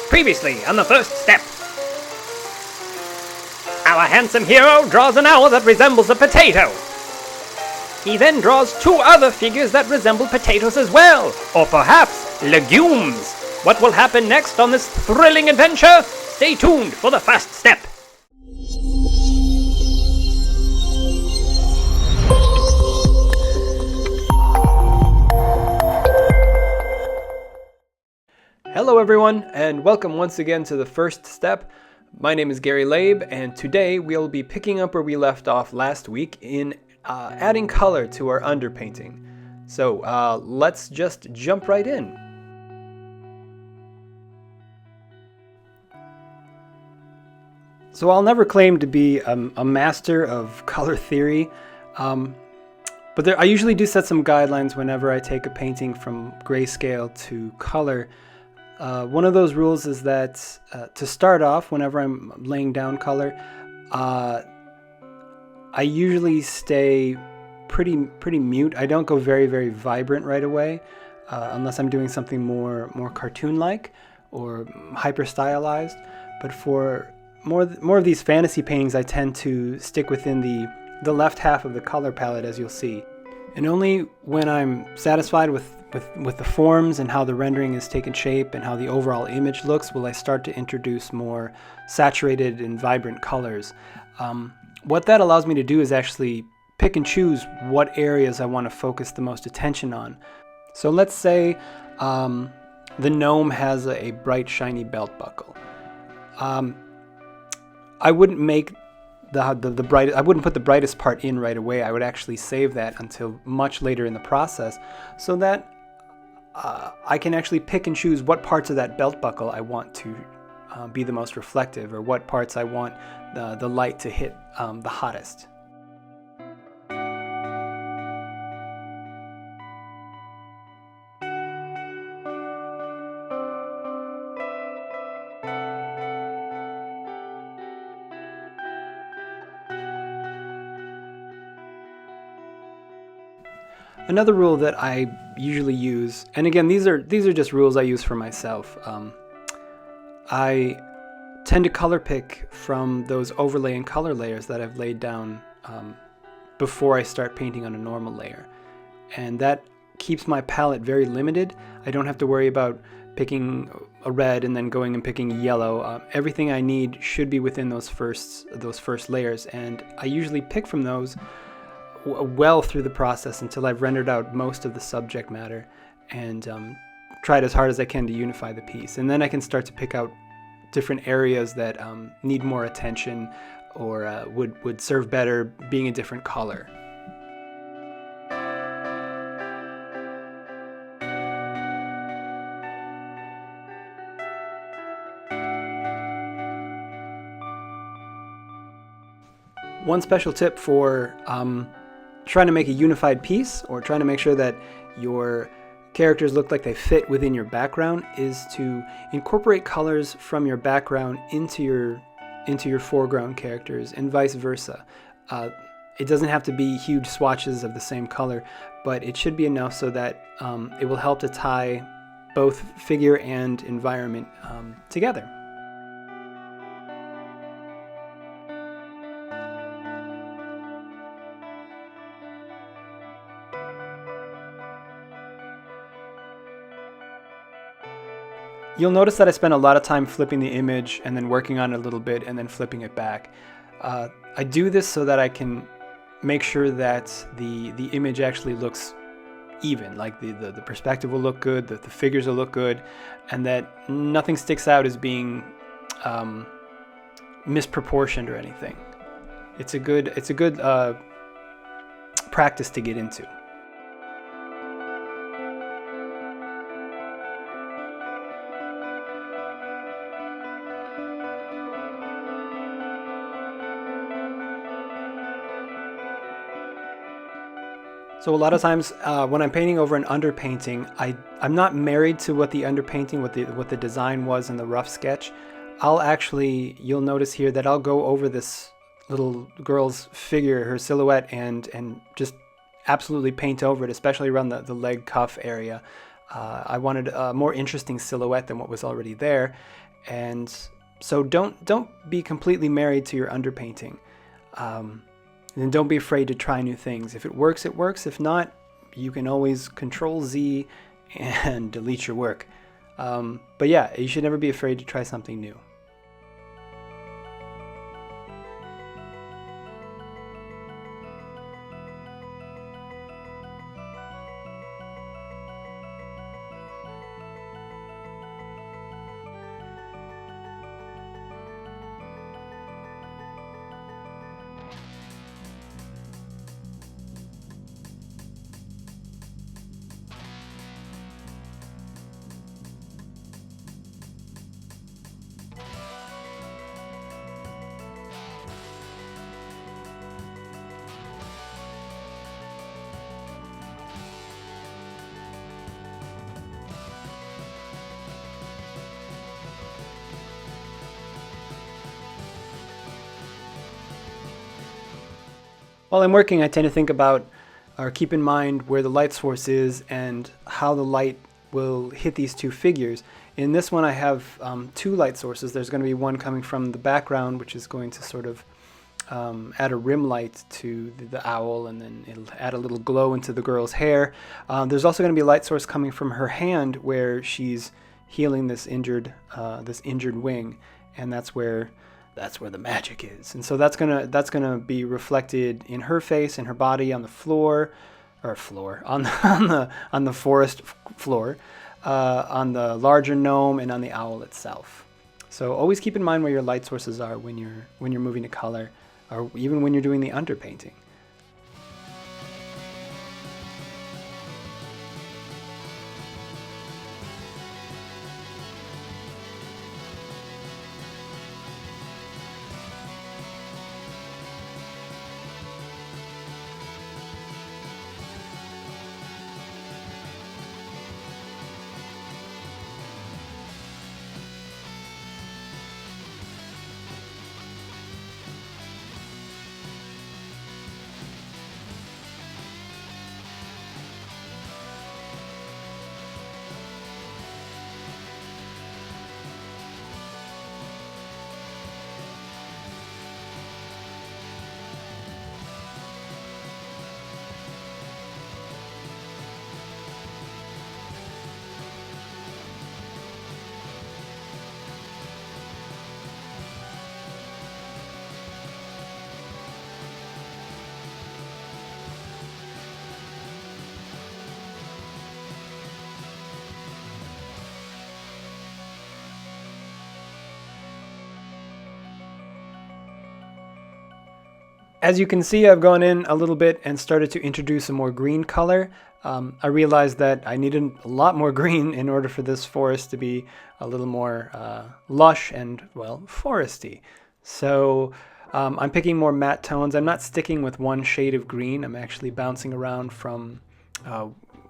Previously on the first step. Our handsome hero draws an owl that resembles a potato. He then draws two other figures that resemble potatoes as well, or perhaps legumes. What will happen next on this thrilling adventure? Stay tuned for the first step. Hello everyone, and welcome once again to the first step. My name is Gary Labe, and today we'll be picking up where we left off last week in adding color to our underpainting. So let's just jump right in. So I'll never claim to be a master of color theory, but I usually do set some guidelines whenever I take a painting from grayscale to color. One of those rules is that to start off, whenever I'm laying down color, I usually stay pretty mute. I don't go very vibrant right away, unless I'm doing something more cartoon-like or hyper stylized. But for more of these fantasy paintings, I tend to stick within the left half of the color palette, as you'll see. And only when I'm satisfied with the forms and how the rendering is taking shape and how the overall image looks will I start to introduce more saturated and vibrant colors. What that allows me to do is actually pick and choose what areas I want to focus the most attention on. So let's say the gnome has a bright shiny belt buckle. I wouldn't make the bright. I wouldn't put the brightest part in right away. I would actually save that until much later in the process, so that I can actually pick and choose what parts of that belt buckle I want to be the most reflective, or what parts I want the light to hit the hottest. Another rule that I usually use, and again these are just rules I use for myself. I tend to color pick from those overlay and color layers that I've laid down before I start painting on a normal layer, and that keeps my palette very limited. I don't have to worry about picking a red and then going and picking yellow. Everything I need should be within those first layers, and I usually pick from those well through the process until I've rendered out most of the subject matter and tried as hard as I can to unify the piece. And then I can start to pick out different areas that need more attention or would serve better being a different color. One special tip for trying to make a unified piece, or trying to make sure that your characters look like they fit within your background, is to incorporate colors from your background into your foreground characters, and vice versa. It doesn't have to be huge swatches of the same color, but it should be enough so that it will help to tie both figure and environment together. You'll notice that I spent a lot of time flipping the image and then working on it a little bit and then flipping it back. I do this so that I can make sure that the image actually looks even, like the perspective will look good, that the figures will look good, and that nothing sticks out as being misproportioned or anything. It's a good practice to get into. So a lot of times when I'm painting over an underpainting, I'm not married to what the underpainting, what the design was in the rough sketch. You'll notice here that I'll go over this little girl's figure, her silhouette, and just absolutely paint over it, especially around the leg cuff area. I wanted a more interesting silhouette than what was already there, And so don't be completely married to your underpainting. And don't be afraid to try new things. If it works, it works. If not, you can always Control Z and delete your work. But yeah, you should never be afraid to try something new. While I'm working, I tend to think about or keep in mind where the light source is and how the light will hit these two figures. In this one, I have two light sources. There's going to be one coming from the background, which is going to sort of add a rim light to the owl, and then it'll add a little glow into the girl's hair. There's also going to be a light source coming from her hand, where she's healing this injured wing, and that's where the magic is. And so that's gonna be reflected in her face, in her body, on the floor, on the forest floor, on the larger gnome, and on the owl itself. So always keep in mind where your light sources are when you're moving to color, or even when you're doing the underpainting. As you can see, I've gone in a little bit and started to introduce a more green color. I realized that I needed a lot more green in order for this forest to be a little more lush and, well, foresty. So I'm picking more matte tones. I'm not sticking with one shade of green. I'm actually bouncing around from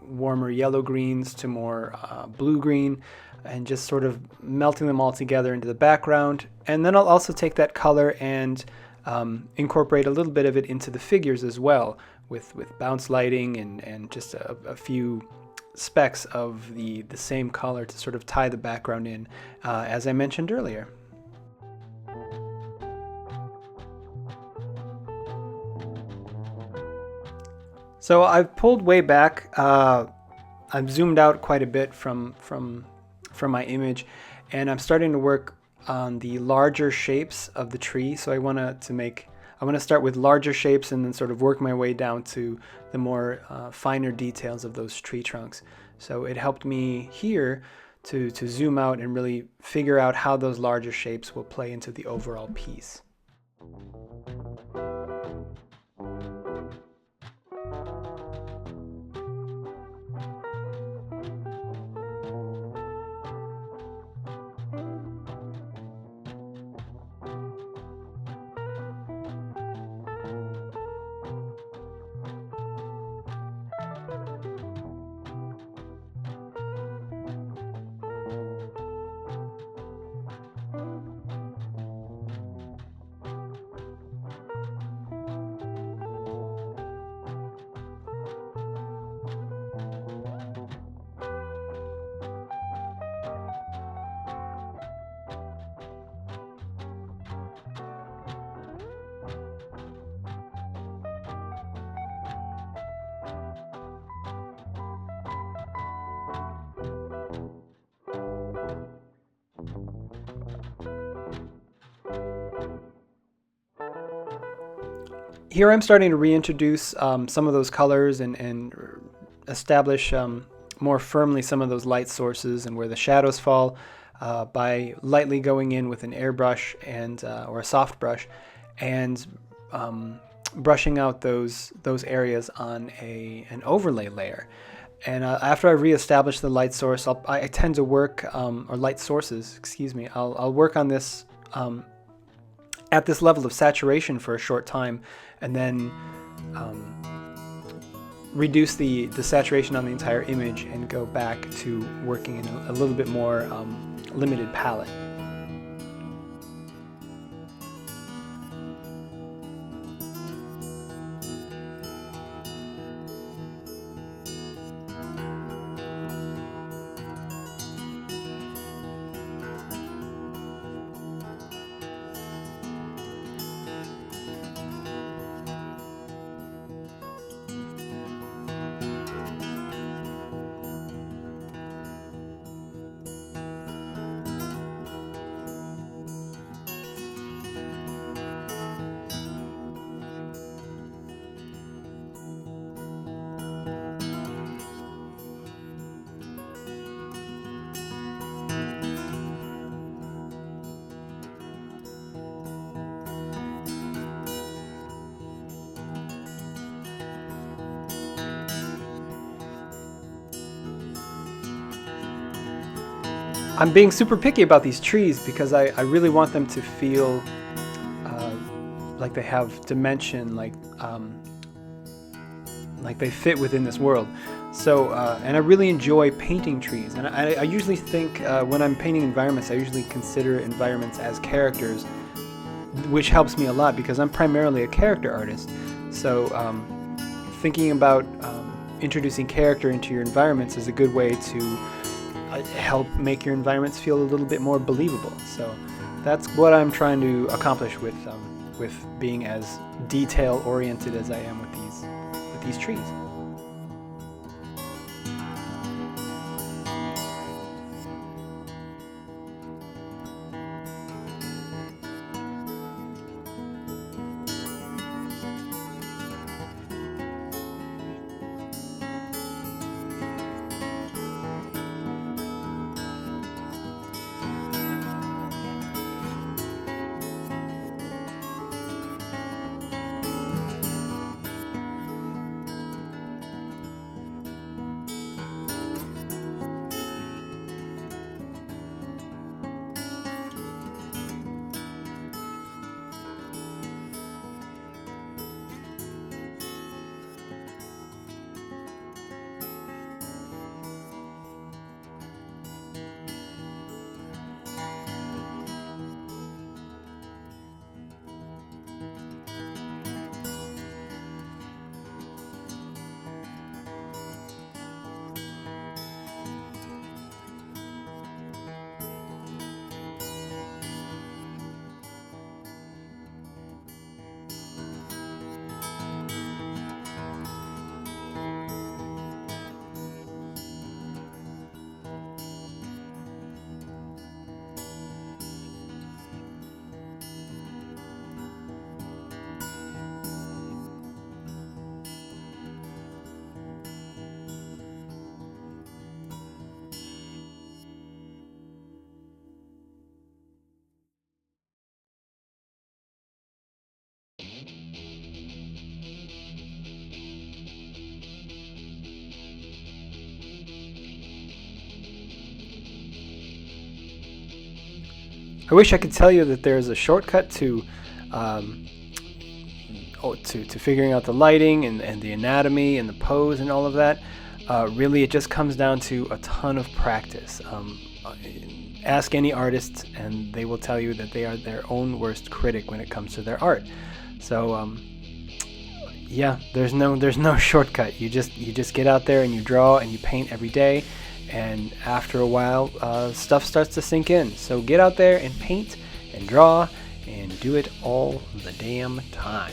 warmer yellow greens to more blue green, and just sort of melting them all together into the background. And then I'll also take that color and incorporate a little bit of it into the figures as well, with bounce lighting and just a few specks of the same color to sort of tie the background in, as I mentioned earlier. So I've pulled way back. I've zoomed out quite a bit from my image, and I'm starting to work on the larger shapes of the tree. So I want to start with larger shapes and then sort of work my way down to the more finer details of those tree trunks. So it helped me here to zoom out and really figure out how those larger shapes will play into the overall piece. here I'm starting to reintroduce some of those colors and establish more firmly some of those light sources and where the shadows fall by lightly going in with an airbrush and or a soft brush and brushing out those areas on an overlay layer. And after I reestablish the light source, I tend to work, or light sources, excuse me, I'll work on this at this level of saturation for a short time, and then reduce the saturation on the entire image and go back to working in a little bit more limited palette. I'm being super picky about these trees because I really want them to feel like they have dimension, like they fit within this world. So, and I really enjoy painting trees. And I usually think when I'm painting environments, I usually consider environments as characters, which helps me a lot because I'm primarily a character artist. So thinking about introducing character into your environments is a good way to help make your environments feel a little bit more believable. So that's what I'm trying to accomplish with being as detail oriented as I am with these trees. I wish I could tell you that there's a shortcut to to figuring out the lighting and the anatomy and the pose and all of that. Really, it just comes down to a ton of practice. Ask any artist, and they will tell you that they are their own worst critic when it comes to their art. So, yeah, there's no shortcut. You just get out there and you draw and you paint every day. And after a while, stuff starts to sink in. So get out there and paint and draw and do it all the damn time.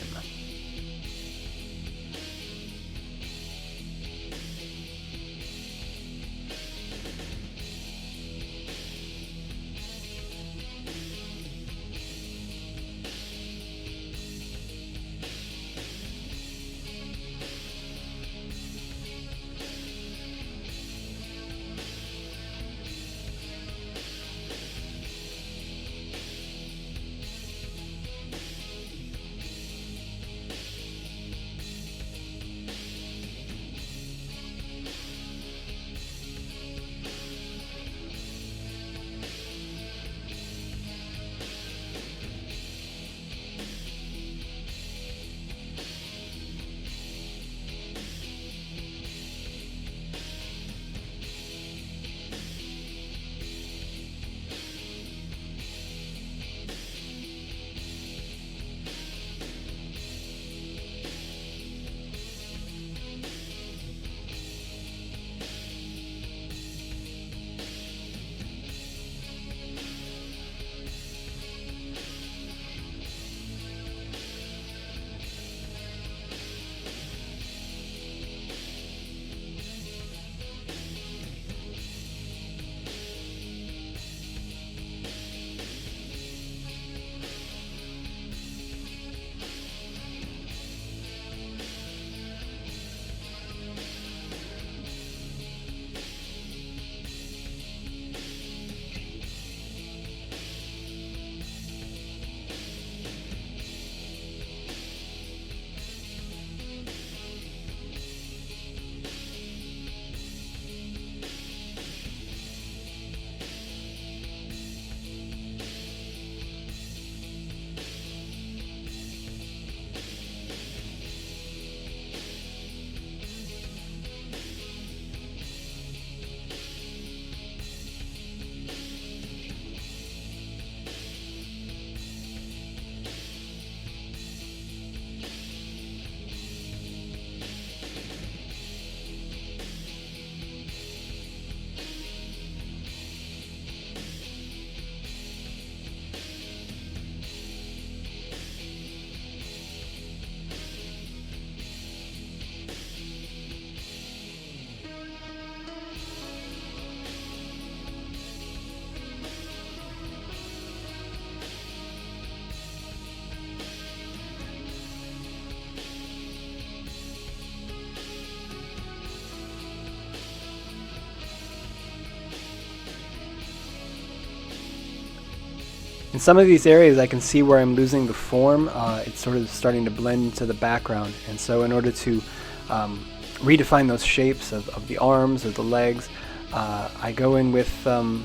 In some of these areas I can see where I'm losing the form. It's sort of starting to blend into the background, and so in order to redefine those shapes of the arms or the legs, I go in with a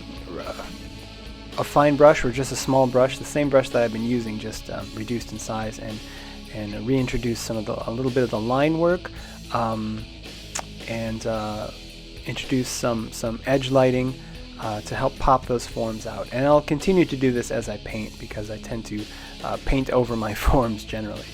fine brush or just a small brush, the same brush that I've been using, just reduced in size, and reintroduce a little bit of the line work, and introduce some edge lighting to help pop those forms out. And I'll continue to do this as I paint, because I tend to paint over my forms generally.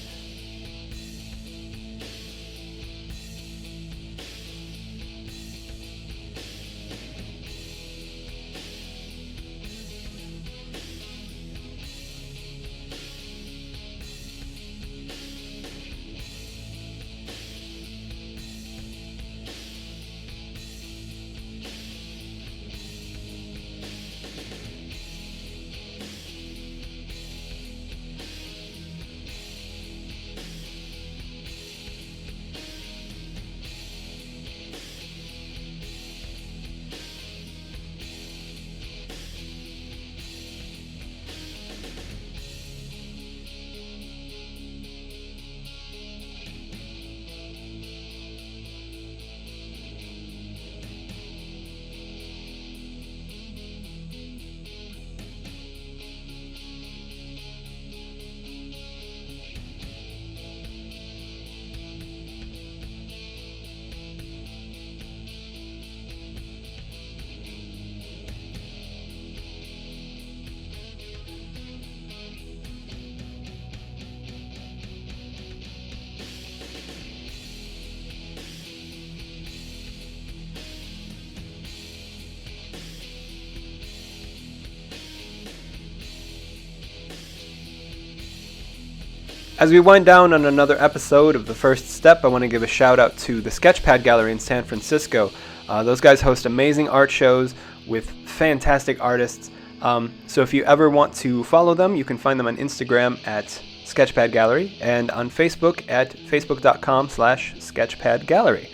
As we wind down on another episode of The First Step, I want to give a shout out to the Sketchpad Gallery in San Francisco. Those guys host amazing art shows with fantastic artists. So if you ever want to follow them, you can find them on Instagram at Sketchpad Gallery and on Facebook at facebook.com/sketchpadgallery.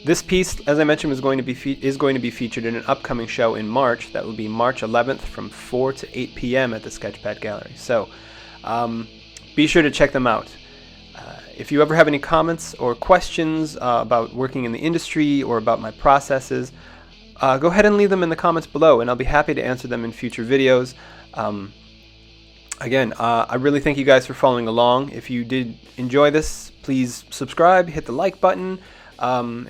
This piece, as I mentioned, is going to be featured in an upcoming show in March. That will be March 11th from 4 to 8 p.m. at the Sketchpad Gallery. So be sure to check them out. If you ever have any comments or questions about working in the industry or about my processes, go ahead and leave them in the comments below, and I'll be happy to answer them in future videos. Again, I really thank you guys for following along. If you did enjoy this, please subscribe, hit the like button,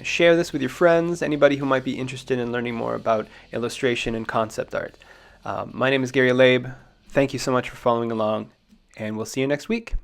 share this with your friends, anybody who might be interested in learning more about illustration and concept art. My name is Gary Labe. Thank you so much for following along, and we'll see you next week.